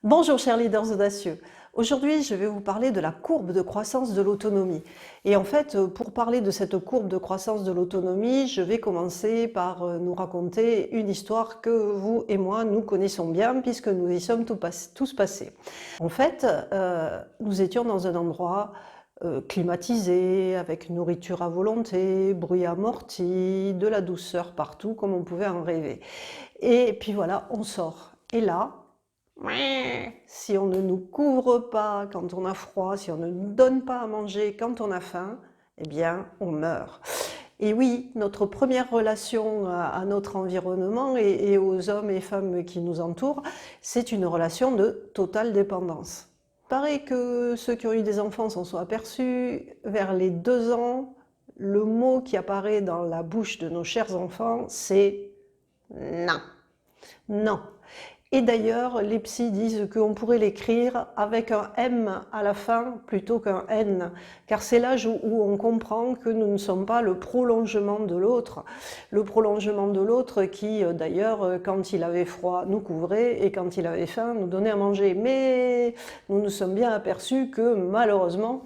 Bonjour chers leaders audacieux. Aujourd'hui, je vais vous parler de la courbe de croissance de l'autonomie. Et en fait, pour parler de cette courbe de croissance de l'autonomie, je vais commencer par nous raconter une histoire que vous et moi, nous connaissons bien puisque nous y sommes tous passés. En fait, nous étions dans un endroit climatisé, avec nourriture à volonté, bruit amorti, de la douceur partout, comme on pouvait en rêver. Et puis voilà, on sort. Et là, si on ne nous couvre pas quand on a froid, si on ne nous donne pas à manger quand on a faim, eh bien, on meurt. Et oui, notre première relation à notre environnement et aux hommes et femmes qui nous entourent, c'est une relation de totale dépendance. Il paraît que ceux qui ont eu des enfants s'en sont aperçus, vers les 2 ans, le mot qui apparaît dans la bouche de nos chers enfants, c'est « non ». Non. Et d'ailleurs, les psys disent qu'on pourrait l'écrire avec un M à la fin plutôt qu'un N, car c'est l'âge où on comprend que nous ne sommes pas le prolongement de l'autre. Le prolongement de l'autre qui, d'ailleurs, quand il avait froid, nous couvrait et quand il avait faim, nous donnait à manger. Mais nous nous sommes bien aperçus que malheureusement,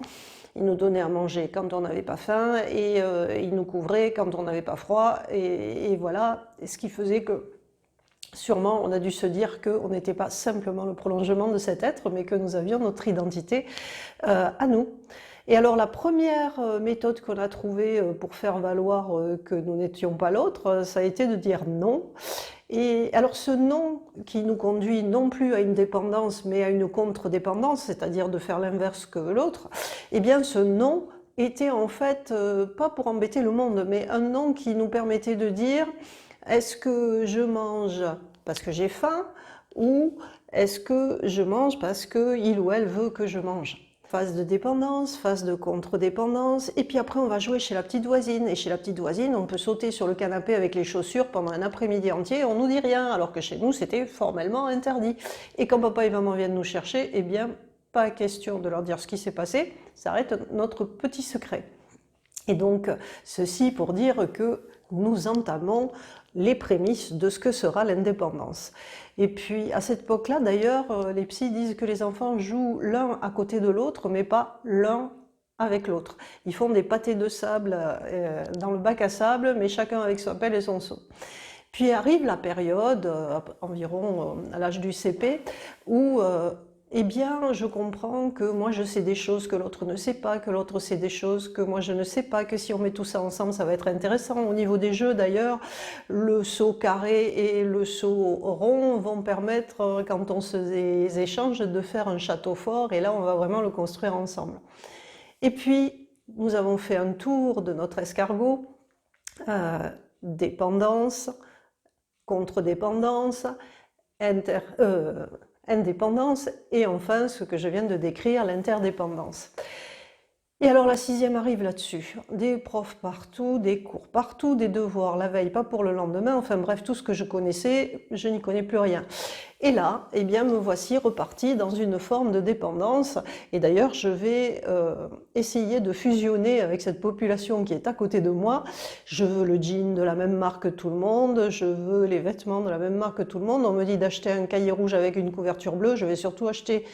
il nous donnait à manger quand on n'avait pas faim et il nous couvrait quand on n'avait pas froid. Et voilà, ce qui faisait que sûrement, on a dû se dire qu'on n'était pas simplement le prolongement de cet être, mais que nous avions notre identité à nous. Et alors la première méthode qu'on a trouvée pour faire valoir que nous n'étions pas l'autre, ça a été de dire non. Et alors ce non qui nous conduit non plus à une dépendance, mais à une contre-dépendance, c'est-à-dire de faire l'inverse que l'autre, eh bien ce non était en fait, pas pour embêter le monde, mais un non qui nous permettait de dire: est-ce que je mange parce que j'ai faim ou est-ce que je mange parce qu'il ou elle veut que je mange? Phase de dépendance, phase de contre-dépendance, et puis après on va jouer chez la petite voisine. Et chez la petite voisine, on peut sauter sur le canapé avec les chaussures pendant un après-midi entier et on nous dit rien, alors que chez nous c'était formellement interdit. Et quand papa et maman viennent nous chercher, eh bien pas question de leur dire ce qui s'est passé, ça reste notre petit secret. Et donc, ceci pour dire que nous entamons les prémices de ce que sera l'indépendance. Et puis, à cette époque-là, d'ailleurs, les psys disent que les enfants jouent l'un à côté de l'autre, mais pas l'un avec l'autre. Ils font des pâtés de sable dans le bac à sable, mais chacun avec sa pelle et son seau. Puis arrive la période, environ à l'âge du CP, où eh bien, je comprends que moi je sais des choses que l'autre ne sait pas, que l'autre sait des choses que moi je ne sais pas, que si on met tout ça ensemble, ça va être intéressant. Au niveau des jeux d'ailleurs, le saut carré et le saut rond vont permettre, quand on se les échange, de faire un château fort, et là on va vraiment le construire ensemble. Et puis, nous avons fait un tour de notre escargot, dépendance, contre-dépendance, indépendance et enfin ce que je viens de décrire, l'interdépendance. Et alors la 6e arrive là-dessus, des profs partout, des cours partout, des devoirs la veille, pas pour le lendemain, enfin bref, tout ce que je connaissais, je n'y connais plus rien. Et là, eh bien, me voici reparti dans une forme de dépendance, et d'ailleurs je vais essayer de fusionner avec cette population qui est à côté de moi. Je veux le jean de la même marque que tout le monde, je veux les vêtements de la même marque que tout le monde, on me dit d'acheter un cahier rouge avec une couverture bleue, je vais surtout acheter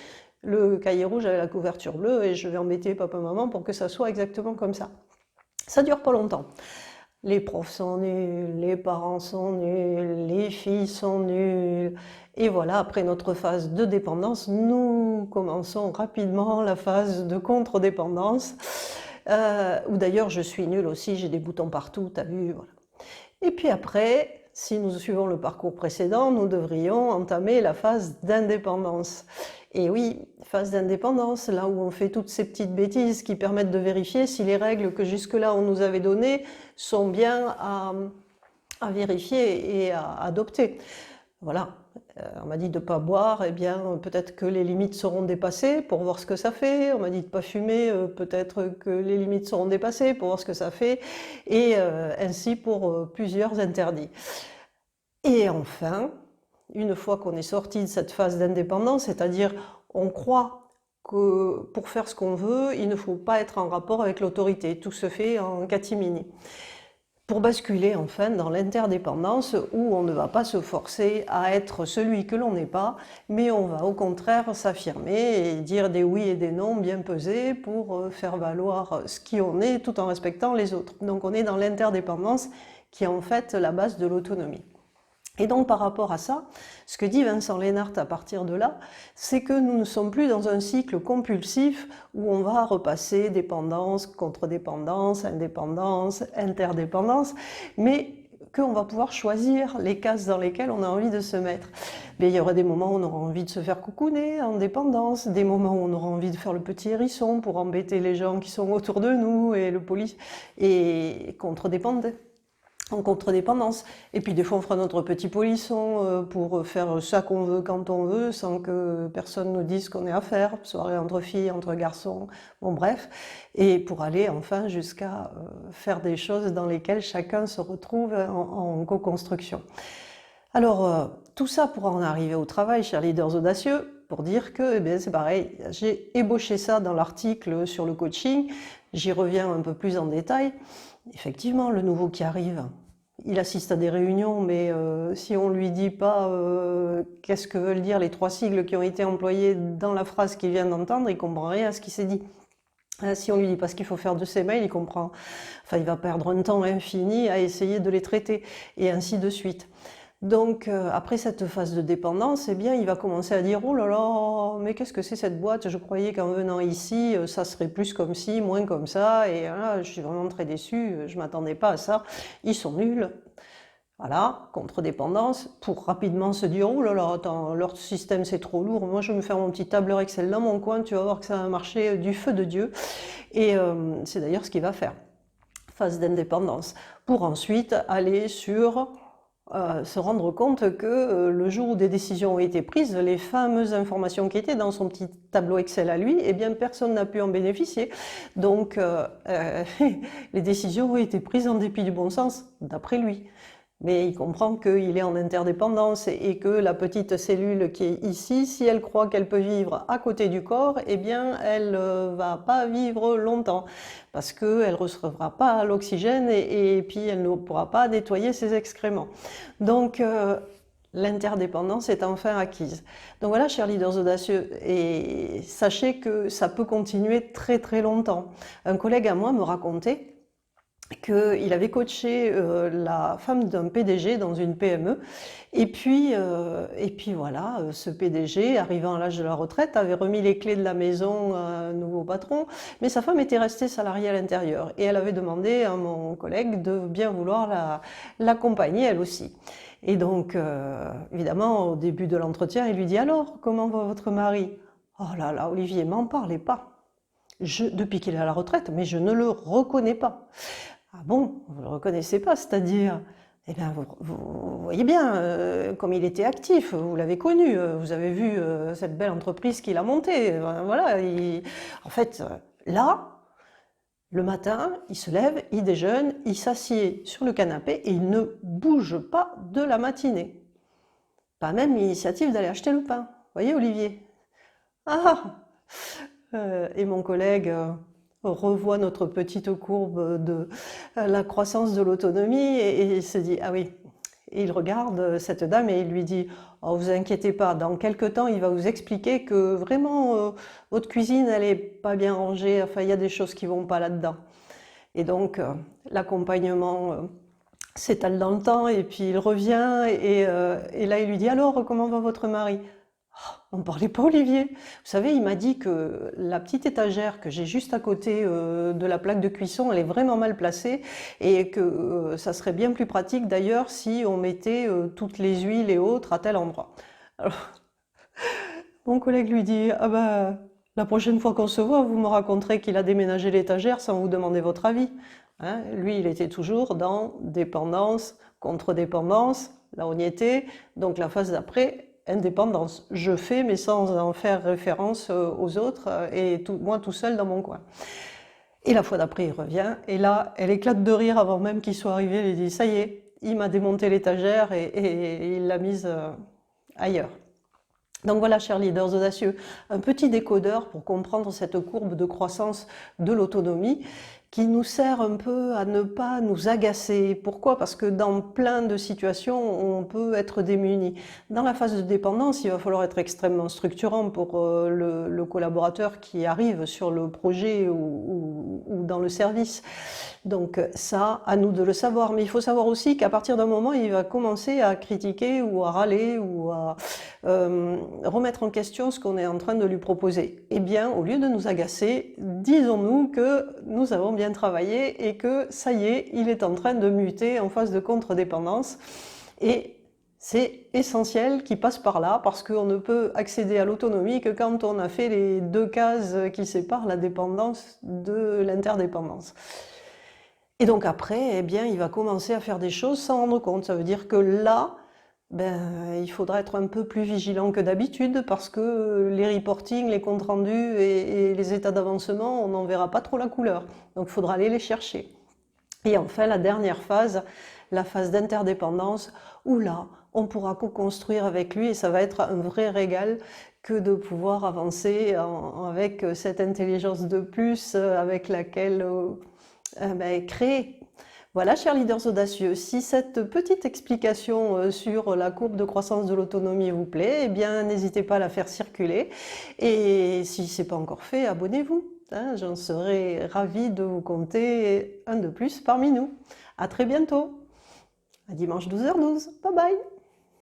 le cahier rouge avec la couverture bleue et je vais embêter papa et maman pour que ça soit exactement comme ça. Ça dure pas longtemps. Les profs sont nuls, les parents sont nuls, les filles sont nulles. Et voilà, après notre phase de dépendance, nous commençons rapidement la phase de contre-dépendance, où d'ailleurs je suis nulle aussi, j'ai des boutons partout, t'as vu, voilà. Et puis après, si nous suivons le parcours précédent, nous devrions entamer la phase d'indépendance. Et oui, phase d'indépendance, là où on fait toutes ces petites bêtises qui permettent de vérifier si les règles que jusque-là on nous avait données sont bien à vérifier et à adopter. Voilà, on m'a dit de ne pas boire, eh bien peut-être que les limites seront dépassées pour voir ce que ça fait. On m'a dit de ne pas fumer, peut-être que les limites seront dépassées pour voir ce que ça fait. Et ainsi pour plusieurs interdits. Et enfin, une fois qu'on est sorti de cette phase d'indépendance, c'est-à-dire on croit que pour faire ce qu'on veut, il ne faut pas être en rapport avec l'autorité, tout se fait en catimini. pour basculer enfin dans l'interdépendance où on ne va pas se forcer à être celui que l'on n'est pas, mais on va au contraire s'affirmer et dire des oui et des non bien pesés pour faire valoir ce qui on est tout en respectant les autres. Donc on est dans l'interdépendance qui est en fait la base de l'autonomie. Et donc par rapport à ça, ce que dit Vincent Lennart à partir de là, c'est que nous ne sommes plus dans un cycle compulsif où on va repasser dépendance, contre-dépendance, indépendance, interdépendance, mais qu'on va pouvoir choisir les cases dans lesquelles on a envie de se mettre. Mais il y aura des moments où on aura envie de se faire coucouner en dépendance, des moments où on aura envie de faire le petit hérisson pour embêter les gens qui sont autour de nous et le police et contre-dépendance. En contre-dépendance. Et puis des fois on fera notre petit polisson pour faire ça qu'on veut quand on veut, sans que personne nous dise ce qu'on est à faire, soirée entre filles, entre garçons, bon bref, et pour aller enfin jusqu'à faire des choses dans lesquelles chacun se retrouve en co-construction. Alors tout ça pour en arriver au travail, chers leaders audacieux, pour dire que eh bien, c'est pareil, j'ai ébauché ça dans l'article sur le coaching, j'y reviens un peu plus en détail. Effectivement, le nouveau qui arrive, il assiste à des réunions, mais si on ne lui dit pas qu'est-ce que veulent dire les 3 sigles qui ont été employés dans la phrase qu'il vient d'entendre, il ne comprend rien à ce qui s'est dit. Si on ne lui dit pas ce qu'il faut faire de ses mails, il comprend. Enfin, il va perdre un temps infini à essayer de les traiter, et ainsi de suite. Donc après cette phase de dépendance, eh bien, il va commencer à dire « Oh là là, mais qu'est-ce que c'est cette boîte? Je croyais qu'en venant ici, ça serait plus comme ci, moins comme ça, et là, je suis vraiment très déçu, je ne m'attendais pas à ça, ils sont nuls. » Voilà, contre-dépendance, pour rapidement se dire « Oh là là, attends, leur système c'est trop lourd, moi je vais me faire mon petit tableur Excel dans mon coin, tu vas voir que ça va marcher du feu de Dieu. » Et c'est d'ailleurs ce qu'il va faire, phase d'indépendance, pour ensuite aller sur... se rendre compte que le jour où des décisions ont été prises, les fameuses informations qui étaient dans son petit tableau Excel à lui, eh bien personne n'a pu en bénéficier. Donc les décisions ont été prises en dépit du bon sens, d'après lui. Mais il comprend qu'il est en interdépendance et que la petite cellule qui est ici, si elle croit qu'elle peut vivre à côté du corps, eh bien elle ne va pas vivre longtemps parce qu'elle ne recevra pas l'oxygène et puis elle ne pourra pas nettoyer ses excréments. Donc l'interdépendance est enfin acquise. Donc voilà, chers leaders audacieux, et sachez que ça peut continuer très très longtemps. Un collègue à moi me racontait qu'il avait coaché la femme d'un PDG dans une PME, et puis voilà, ce PDG, arrivant à l'âge de la retraite, avait remis les clés de la maison à un nouveau patron, mais sa femme était restée salariée à l'intérieur, et elle avait demandé à mon collègue de bien vouloir l'accompagner elle aussi. Et donc, évidemment, au début de l'entretien, il lui dit « Alors, comment va votre mari ?»« Oh là là, Olivier, m'en parlez pas. Depuis qu'il est à la retraite, mais je ne le reconnais pas. » Ah bon, vous ne le reconnaissez pas, c'est-à-dire, eh bien, vous voyez bien comme il était actif, vous l'avez connu, vous avez vu cette belle entreprise qu'il a montée. Voilà, en fait, là, le matin, il se lève, il déjeune, il s'assied sur le canapé et il ne bouge pas de la matinée. Pas même l'initiative d'aller acheter le pain. Vous voyez, Olivier? Ah et mon collègue revoit notre petite courbe de la croissance de l'autonomie et il se dit « Ah oui ». Et il regarde cette dame et il lui dit « Oh, vous inquiétez pas, dans quelques temps, il va vous expliquer que vraiment, votre cuisine, elle est pas bien rangée, enfin, il y a des choses qui vont pas là-dedans. » Et donc, l'accompagnement s'étale dans le temps et puis il revient et là, il lui dit « Alors, comment va votre mari ?» On ne parlait pas, Olivier. Vous savez, il m'a dit que la petite étagère que j'ai juste à côté de la plaque de cuisson, elle est vraiment mal placée et que ça serait bien plus pratique d'ailleurs si on mettait toutes les huiles et autres à tel endroit. Alors, mon collègue lui dit « Ah ben, la prochaine fois qu'on se voit, vous me raconterez qu'il a déménagé l'étagère sans vous demander votre avis. » Hein, lui, il était toujours dans dépendance, contre-dépendance, là on y était, donc la phase d'après, indépendance. Je fais, mais sans en faire référence aux autres, et moi tout seul dans mon coin. Et la fois d'après, il revient, et là, elle éclate de rire avant même qu'il soit arrivé, elle dit « Ça y est, il m'a démonté l'étagère et il l'a mise ailleurs. » Donc voilà, chers leaders audacieux, un petit décodeur pour comprendre cette courbe de croissance de l'autonomie qui nous sert un peu à ne pas nous agacer. Pourquoi? Parce que dans plein de situations, on peut être démuni. Dans la phase de dépendance, il va falloir être extrêmement structurant pour le collaborateur qui arrive sur le projet ou dans le service. Donc ça, à nous de le savoir. Mais il faut savoir aussi qu'à partir d'un moment, il va commencer à critiquer ou à râler ou à remettre en question ce qu'on est en train de lui proposer. Eh bien, au lieu de nous agacer, disons-nous que nous avons bien travaillé et que ça y est, il est en train de muter en phase de contre-dépendance. Et c'est essentiel qu'il passe par là parce qu'on ne peut accéder à l'autonomie que quand on a fait les 2 cases qui séparent la dépendance de l'interdépendance. Et donc après, eh bien, il va commencer à faire des choses sans rendre compte. Ça veut dire que là, il faudra être un peu plus vigilant que d'habitude parce que les reportings, les comptes rendus et les états d'avancement, on n'en verra pas trop la couleur. Donc il faudra aller les chercher. Et enfin, la dernière phase, la phase d'interdépendance, où là, on pourra co-construire avec lui et ça va être un vrai régal que de pouvoir avancer avec cette intelligence de plus avec laquelle créer. Voilà, chers leaders audacieux, si cette petite explication sur la courbe de croissance de l'autonomie vous plaît, eh bien, n'hésitez pas à la faire circuler. Et si ce n'est pas encore fait, abonnez-vous. Hein, j'en serai ravie de vous compter un de plus parmi nous. À très bientôt, à dimanche 12h12. Bye bye!